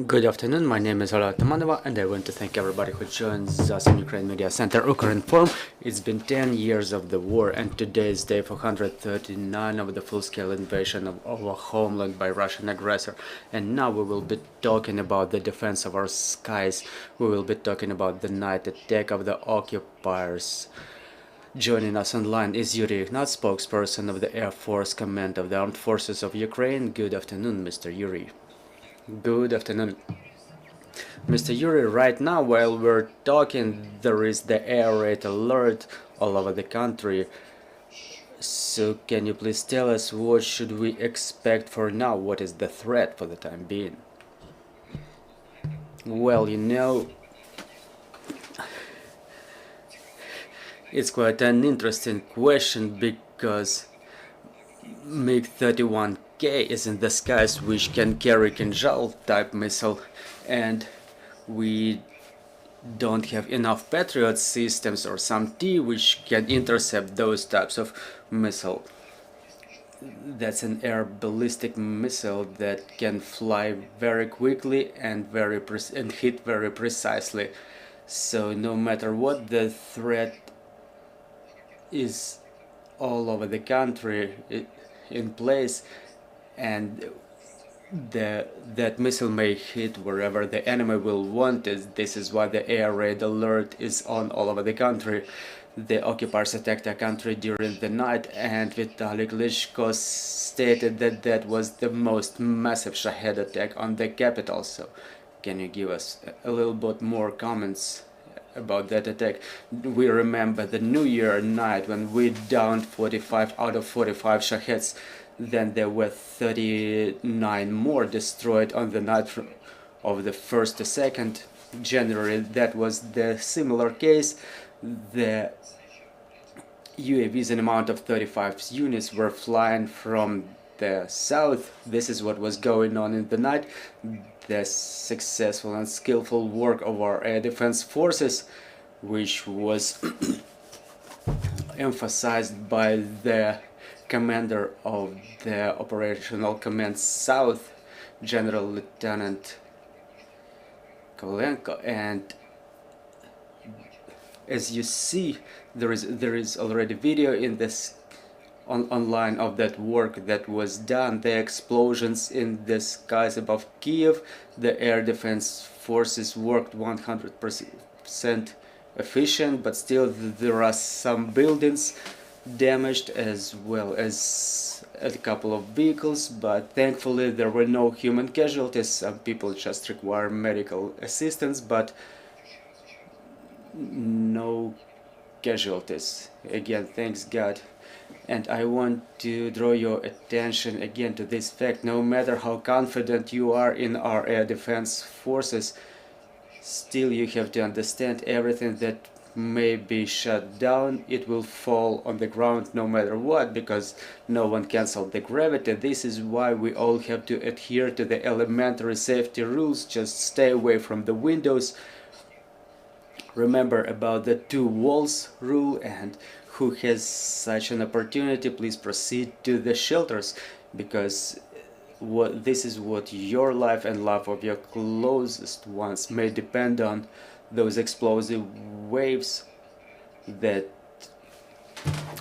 Good afternoon, my name is Ola Tamanova and I want to thank everybody who joins us in Ukraine Media Center Ukrinform. It's been 10 years of the war and today is day 439 of the full-scale invasion of our homeland by Russian aggressor. And now we will be talking about the defense of our skies. We will be talking about the night attack of the occupiers. Joining us online is Yuriy, Ignat, spokesperson of the Air Force Command of the Armed Forces of Ukraine. Good afternoon, Mr. Yuriy. Good afternoon, Mr. Yuriy. Right now, while we're talking, there is the air raid alert all over the country. So can you please tell us what should we expect for now? What is the threat for the time being? Well, you know, it's quite an interesting question because MiG-31K is in the skies, which can carry Kinzhal type missile, and we don't have enough Patriot systems or some T which can intercept those types of missile. That's an air ballistic missile that can fly very quickly and hit very precisely. So no matter what, the threat is all over the country in place, and that missile may hit wherever the enemy will want it. This is why the air raid alert is on all over the country. The occupiers attacked our country during the night, and Vitaly Klitschko stated that that was the most massive Shahed attack on the capital. So can you give us a little bit more comments about that attack? We remember the New Year night when we downed 45 out of 45 Shaheds. Then there were 39 more destroyed on the night of the 1st to 2nd January. That was the similar case. The UAVs in amount of 35 units were flying from the south. This is what was going on in the night. The successful and skillful work of our air defense forces, which was emphasized by the commander of the Operational Command South, General Lieutenant Kolenko. And as you see, there is already video in this online of that work that was done. The explosions in the skies above Kiev, the air defense forces worked 100% efficient, but still there are some buildings damaged as well as a couple of vehicles, but thankfully there were no human casualties. Some people just require medical assistance, but no casualties. Again, thanks God. And I want to draw your attention again to this fact: no matter how confident you are in our air defense forces, still you have to understand everything that may be shut down, it will fall on the ground no matter what, because no one cancelled the gravity. This is why we all have to adhere to the elementary safety rules. Just stay away from the windows. Remember about the 2 walls rule, and who has such an opportunity, please proceed to the shelters, because this is what your life and life of your closest ones may depend on. Those explosive waves that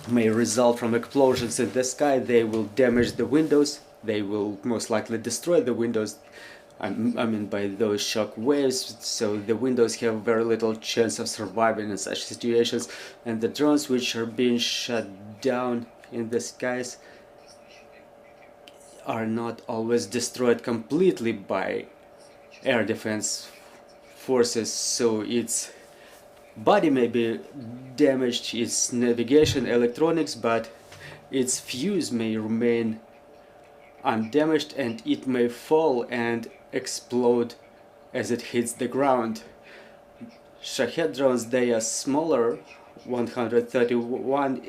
may result from explosions in the sky, they will damage the windows, they will most likely destroy the windows, I mean by those shock waves, so the windows have very little chance of surviving in such situations. And the drones which are being shut down in the skies are not always destroyed completely by air defense forces, so its body may be damaged, its navigation, electronics, but its fuse may remain undamaged, and it may fall and explode as it hits the ground. Shahed drones, they are smaller. 131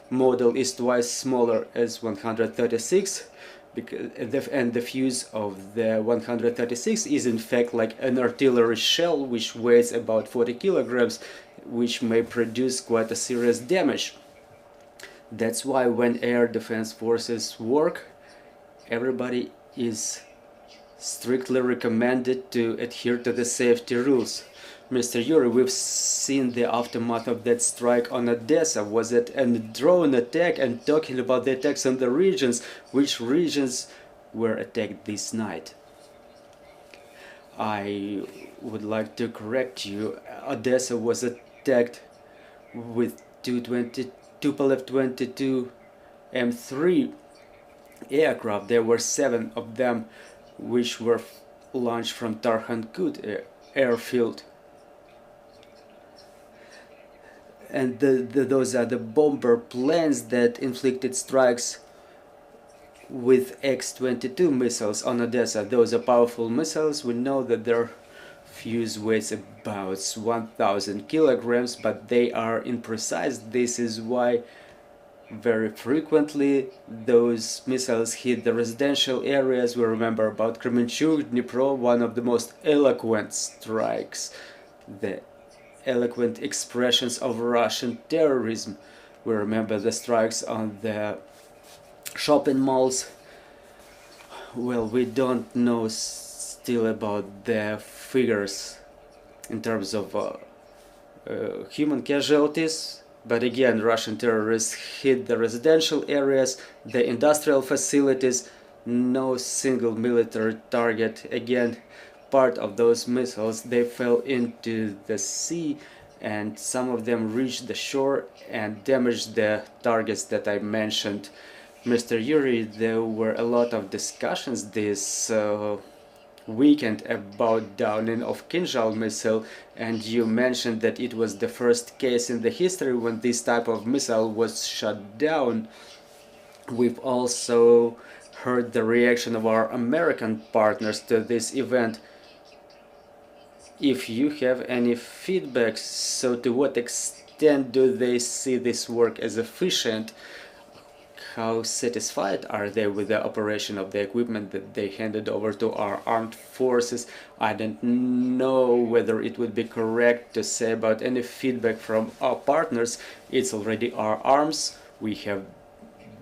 model is twice smaller as 136, and the fuse of the 136 is in fact like an artillery shell, which weighs about 40 kilograms, which may produce quite a serious damage. That's why when air defense forces work, everybody is strictly recommended to adhere to the safety rules. Mr. Yuriy, we've seen the aftermath of that strike on Odessa. Was it a drone attack? And talking about the attacks on the regions, which regions were attacked this night? I would like to correct you. Odessa was attacked with Tupolev 22 M3 aircraft. There were 7 of them which were launched from Tarkhankut airfield. And those are the bomber planes that inflicted strikes with X-22 missiles on Odessa. Those are powerful missiles. We know that their fuse weighs about 1,000 kilograms, but they are imprecise. This is why very frequently those missiles hit the residential areas. We remember about Kremenchuk, Dnipro, one of the most eloquent strikes, the eloquent expressions of Russian terrorism. We remember the strikes on the shopping malls. Well, we don't know still about the figures in terms of human casualties, but again, Russian terrorists hit the residential areas, the industrial facilities, no single military target. Again, part of those missiles, they fell into the sea, and some of them reached the shore and damaged the targets that I mentioned. Mr. Yuriy, there were a lot of discussions this weekend about downing of Kinzhal missile, and you mentioned that it was the first case in the history when this type of missile was shot down. We've also heard the reaction of our American partners to this event. If you have any feedback, so to what extent do they see this work as efficient? How satisfied are they with the operation of the equipment that they handed over to our armed forces? I don't know whether it would be correct to say about any feedback from our partners. It's already our arms. We have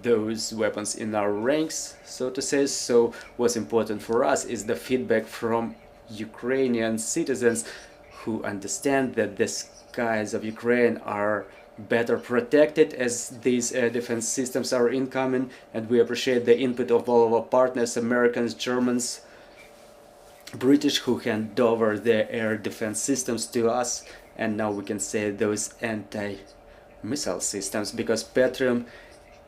those weapons in our ranks, so to say. So what's important for us is the feedback from Ukrainian citizens who understand that the skies of Ukraine are better protected as these air defense systems are incoming, and we appreciate the input of all of our partners, Americans, Germans, British, who hand over their air defense systems to us. And now we can say those anti-missile systems, because Patriot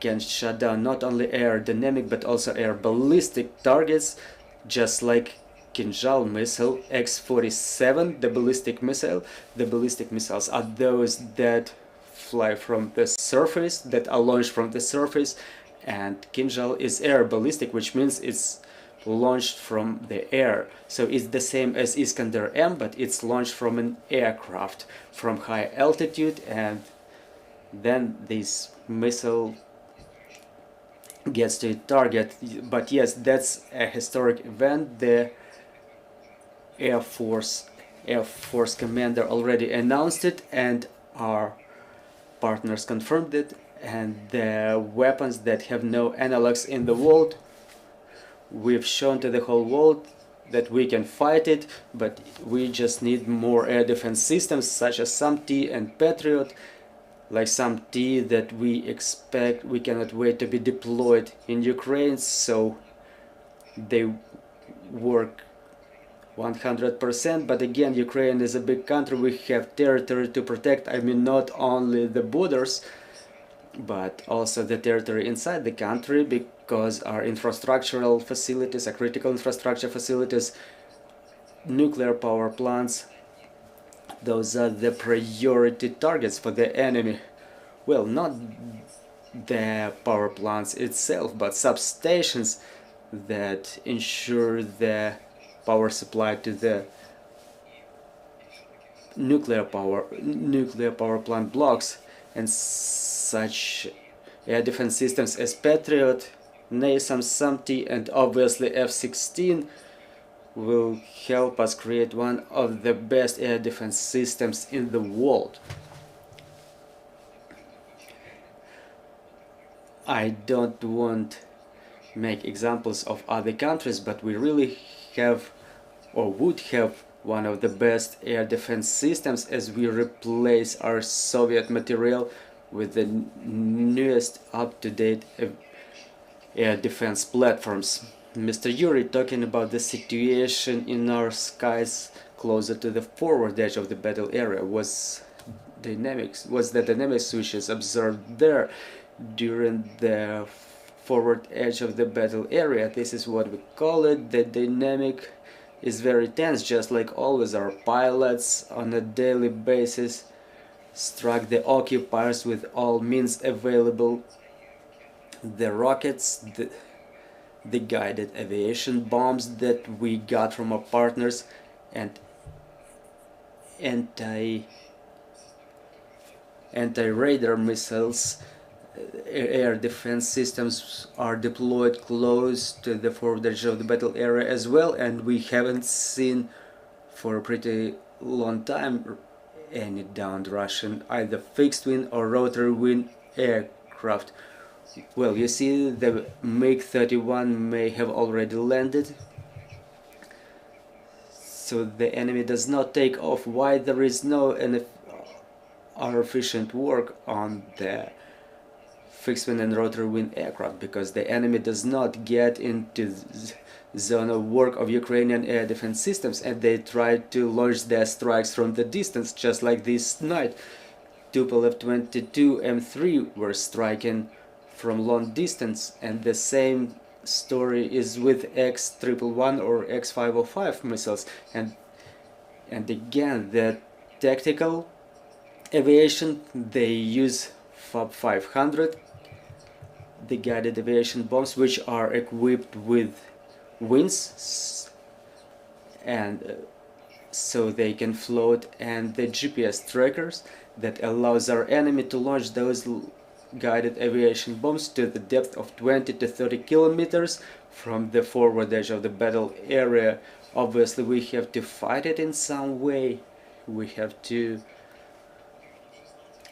can shut down not only air dynamic but also air ballistic targets, just like Kinzhal missile, X-47, the ballistic missile. The ballistic missiles are those that fly from the surface, that are launched from the surface, and Kinzhal is air ballistic, which means it's launched from the air. So it's the same as Iskander M, but it's launched from an aircraft from high altitude, and then this missile gets to target. But yes, that's a historic event. The Air Force commander already announced it, and our partners confirmed it, and the weapons that have no analogs in the world, we've shown to the whole world that we can fight it, but we just need more air defense systems such as SAM-T and Patriot, like SAM-T that we expect, we cannot wait to be deployed in Ukraine, so they work 100%. But again, Ukraine is a big country, we have territory to protect. I mean, not only the borders, but also the territory inside the country, because our infrastructural facilities, our critical infrastructure facilities, nuclear power plants, those are the priority targets for the enemy. Well, not the power plants itself, but substations that ensure the power supply to the nuclear power plant blocks. And such air defense systems as Patriot, NASAMS, SAM-T, and obviously F-16 will help us create one of the best air defense systems in the world. I don't want to make examples of other countries, but we really have or would have one of the best air defense systems as we replace our Soviet material with the newest up-to-date air defense platforms. Mr. Yuriy, talking about the situation in our skies closer to the forward edge of the battle area, was the dynamic switches observed there during the forward edge of the battle area. This is what we call it. The dynamic is very tense, just like always. Our pilots on a daily basis struck the occupiers with all means available. The rockets, the guided aviation bombs that we got from our partners, and anti-radar missiles, air defense systems are deployed close to the forward edge of the battle area as well, and we haven't seen for a pretty long time any downed Russian either fixed wing or rotary wing aircraft. Well, you see, the MiG-31 may have already landed, so the enemy does not take off. Why there is no efficient work on the fixed wing and rotary wing aircraft? Because the enemy does not get into the zone of work of Ukrainian air defense systems, and they try to launch their strikes from the distance, just like this night. Tupolev 22 M3 were striking from long distance, and the same story is with X-111 or X-505 missiles, and again the tactical aviation, they use FAB 500, the guided aviation bombs, which are equipped with wings, and so they can float, and the GPS trackers that allows our enemy to launch those guided aviation bombs to the depth of 20 to 30 kilometers from the forward edge of the battle area. Obviously we have to fight it in some way. We have to,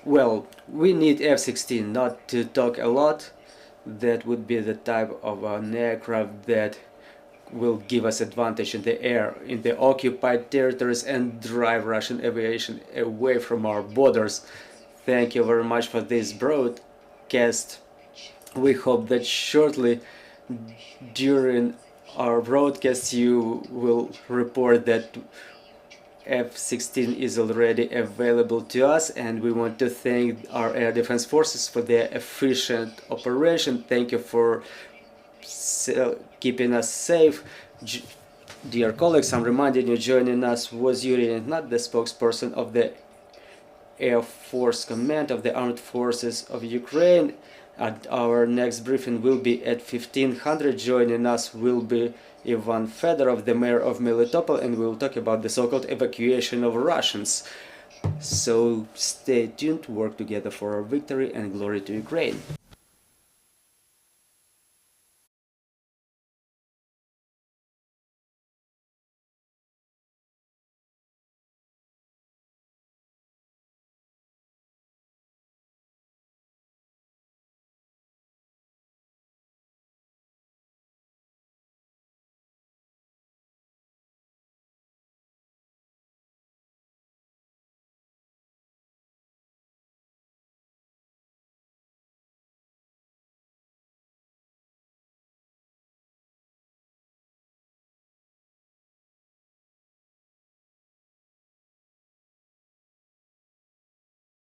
well, we need F-16, not to talk a lot. That would be the type of an aircraft that will give us advantage in the air, in the occupied territories, and drive Russian aviation away from our borders. Thank you very much for this broadcast. We hope that shortly during our broadcast you will report that F-16 is already available to us, and we want to thank our air defense forces for their efficient operation. Thank you for keeping us safe. Dear colleagues, I'm reminding you, joining us was Yuriy, Ignat, the spokesperson of the Air Force Command of the Armed Forces of Ukraine. And our next briefing will be at 1500. Joining us will be Ivan Fedorov, the mayor of Melitopol, and we'll talk about the so-called evacuation of Russians. So stay tuned, work together for our victory, and glory to Ukraine.